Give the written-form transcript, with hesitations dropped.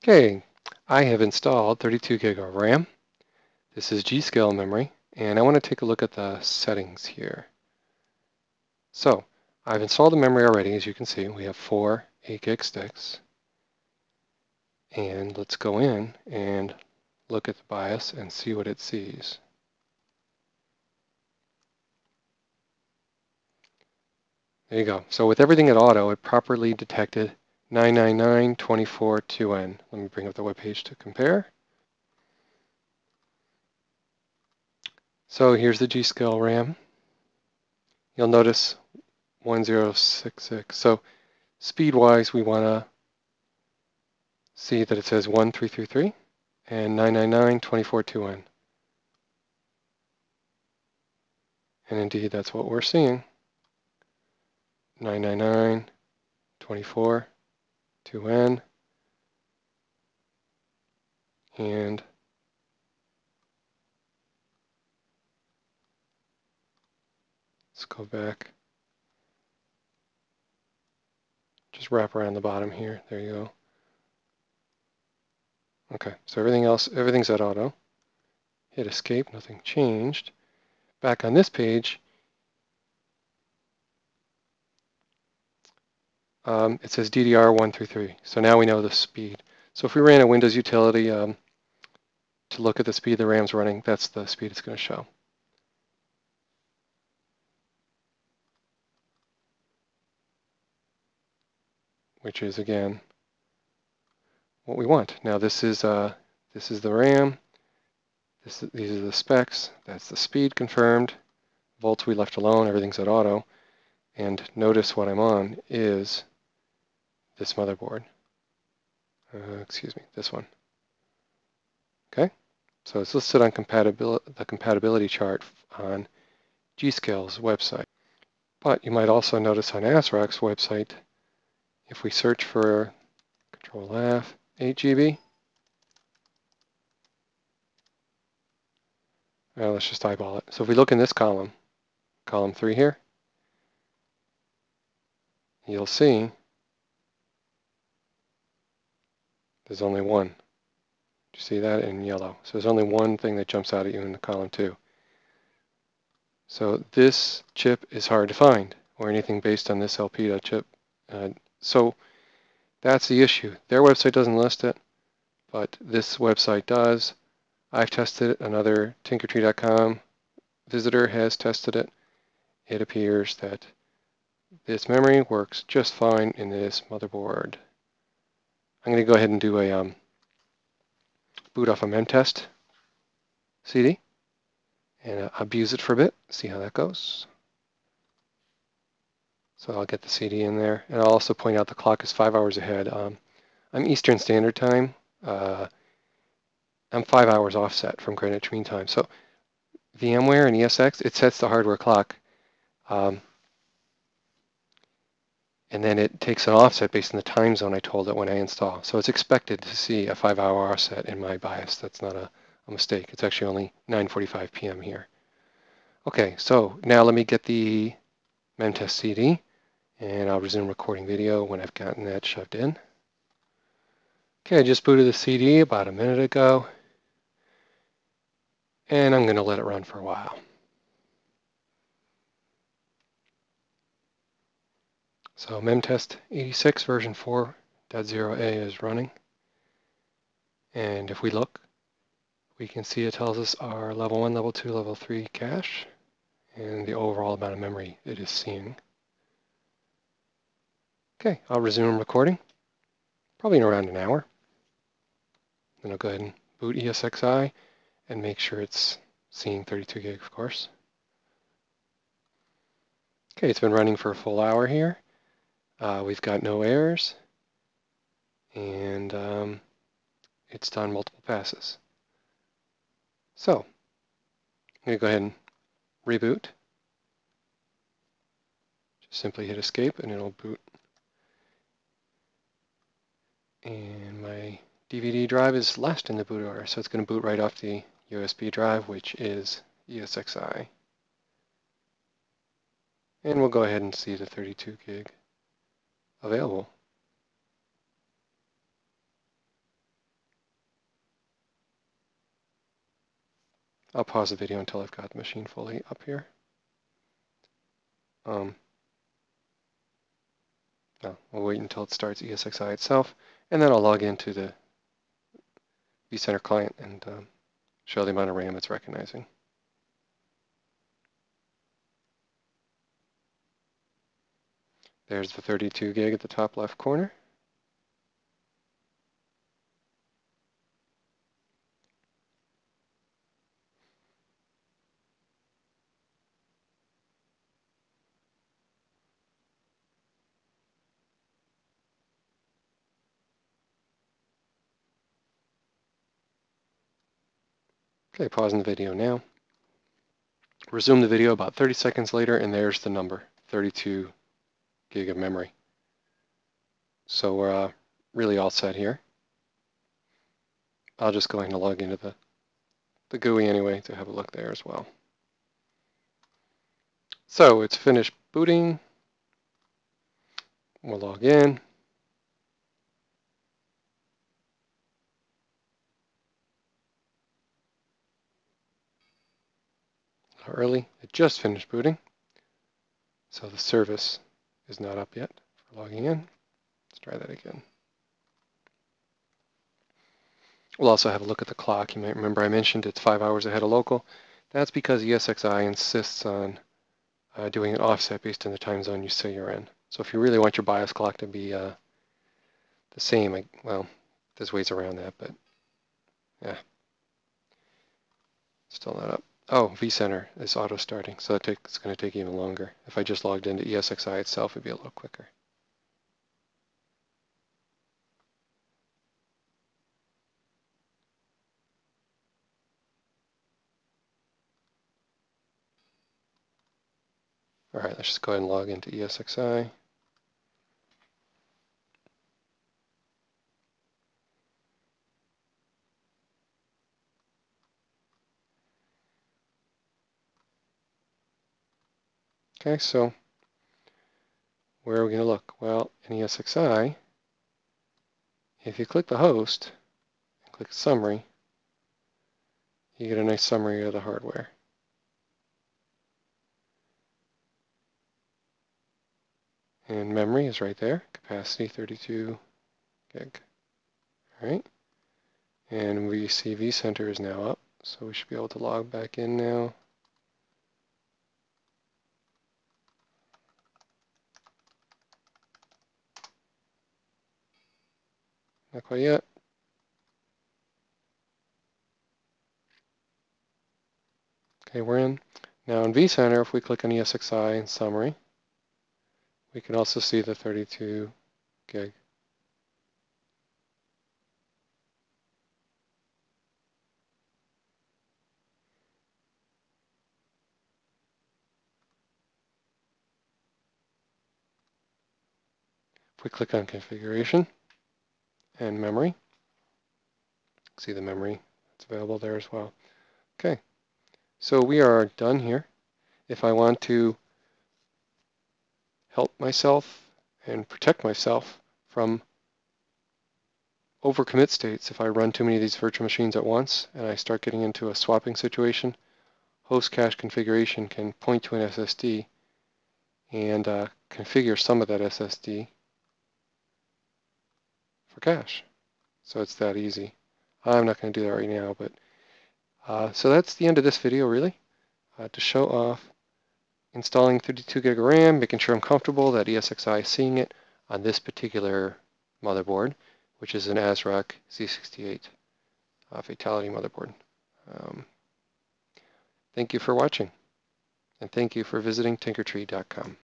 Okay, I have installed 32 gig of RAM. This is G.SKILL memory, and I want to take a look at the settings here. So, I've installed the memory already. As you can see, we have 4 8 gig sticks. And let's go in and look at the BIOS and see what it sees. There you go. So with everything at auto, it properly detected 999.24.2n. Let me bring up the web page to compare. So here's the G.SKILL RAM. You'll notice 1066. So speed-wise, we want to see that it says 1333 and 999.24.2n. And indeed, that's what we're seeing. 999.24.2n. And let's go back. Just wrap around the bottom here. There you go. Okay, so everything's at auto. Hit escape, nothing changed. Back on this page, it says DDR133. So now we know the speed. So if we ran a Windows utility to look at the speed the RAM's running, that's the speed it's going to show. Which is, again, what we want. Now this is the RAM. These are the specs. That's the speed confirmed. Volts we left alone. Everything's at auto. And notice what I'm on is this motherboard. Excuse me, this one. Okay, so it's listed on the compatibility chart on G.SKILL's website. But you might also notice on ASRock's website, if we search for Control F, 8 GB. Well, let's just eyeball it. So if we look in this column, column 3 here, you'll see there's only one. You see that in yellow? So there's only one thing that jumps out at you in the column 2. So this chip is hard to find, or anything based on this Elpida chip. So that's the issue. Their website doesn't list it, but this website does. I've tested it. Another tinkertree.com visitor has tested it. It appears that this memory works just fine in this motherboard. I'm going to go ahead and do a boot off a memtest CD and abuse it for a bit, see how that goes. So I'll get the CD in there, and I'll also point out the clock is 5 hours ahead. I'm Eastern Standard Time. I'm 5 hours offset from Greenwich Mean Time. So VMware and ESX, it sets the hardware clock, and then it takes an offset based on the time zone I told it when I install. So it's expected to see a 5 hour offset in my BIOS. That's not a mistake. It's actually only 9:45 p.m. here. Okay, so now let me get the memtest CD, and I'll resume recording video when I've gotten that shoved in. Okay, I just booted the CD about a minute ago, and I'm going to let it run for a while. So memtest 86 version 4.0a is running, and if we look, we can see it tells us our level 1, level 2, level 3 cache, and the overall amount of memory it is seeing. Okay, I'll resume recording, probably in around an hour. Then I'll go ahead and boot ESXi and make sure it's seeing 32 gig, of course. Okay, it's been running for a full hour here. We've got no errors, and it's done multiple passes. So, I'm going to go ahead and reboot. Just simply hit escape and it'll boot. And my DVD drive is last in the boot order, so it's going to boot right off the USB drive, which is ESXi. And we'll go ahead and see the 32 gig available. I'll pause the video until I've got the machine fully up here. No, we'll wait until it starts ESXi itself, and then I'll log into the vCenter client and show the amount of RAM it's recognizing. There's the 32 gig at the top left corner. Okay, pausing the video now. Resume the video about 30 seconds later, and there's the number, 32 gig of memory. So we're really all set here. I'll just go ahead and log into the GUI anyway to have a look there as well. So it's finished booting. We'll log in. Early. It just finished booting. So the service is not up yet for logging in. Let's try that again. We'll also have a look at the clock. You might remember I mentioned it's 5 hours ahead of local. That's because ESXi insists on doing an offset based on the time zone you say you're in. So if you really want your BIOS clock to be the same, well, there's ways around that, but yeah, still not up. Oh, vCenter is auto-starting, so it's going to take even longer. If I just logged into ESXi itself, it'd be a little quicker. All right, let's just go ahead and log into ESXi. Okay, so where are we going to look? Well, in ESXi, if you click the host and click summary, you get a nice summary of the hardware. And memory is right there, capacity 32 gig. All right, and we see vCenter is now up, so we should be able to log back in now. Not quite yet. Okay, we're in. Now in vCenter, if we click on ESXi and summary, we can also see the 32 gig. If we click on configuration and memory, see the memory that's available there as well. Okay, so we are done here. If I want to help myself and protect myself from overcommit states, if I run too many of these virtual machines at once and I start getting into a swapping situation, host cache configuration can point to an SSD and configure some of that SSD for cache. So it's that easy. I'm not going to do that right now, but so that's the end of this video really, to show off installing 32 gig of RAM, making sure I'm comfortable that ESXi is seeing it on this particular motherboard, which is an ASRock Z68 Fatal1ty motherboard. Thank you for watching, and thank you for visiting tinkertree.com.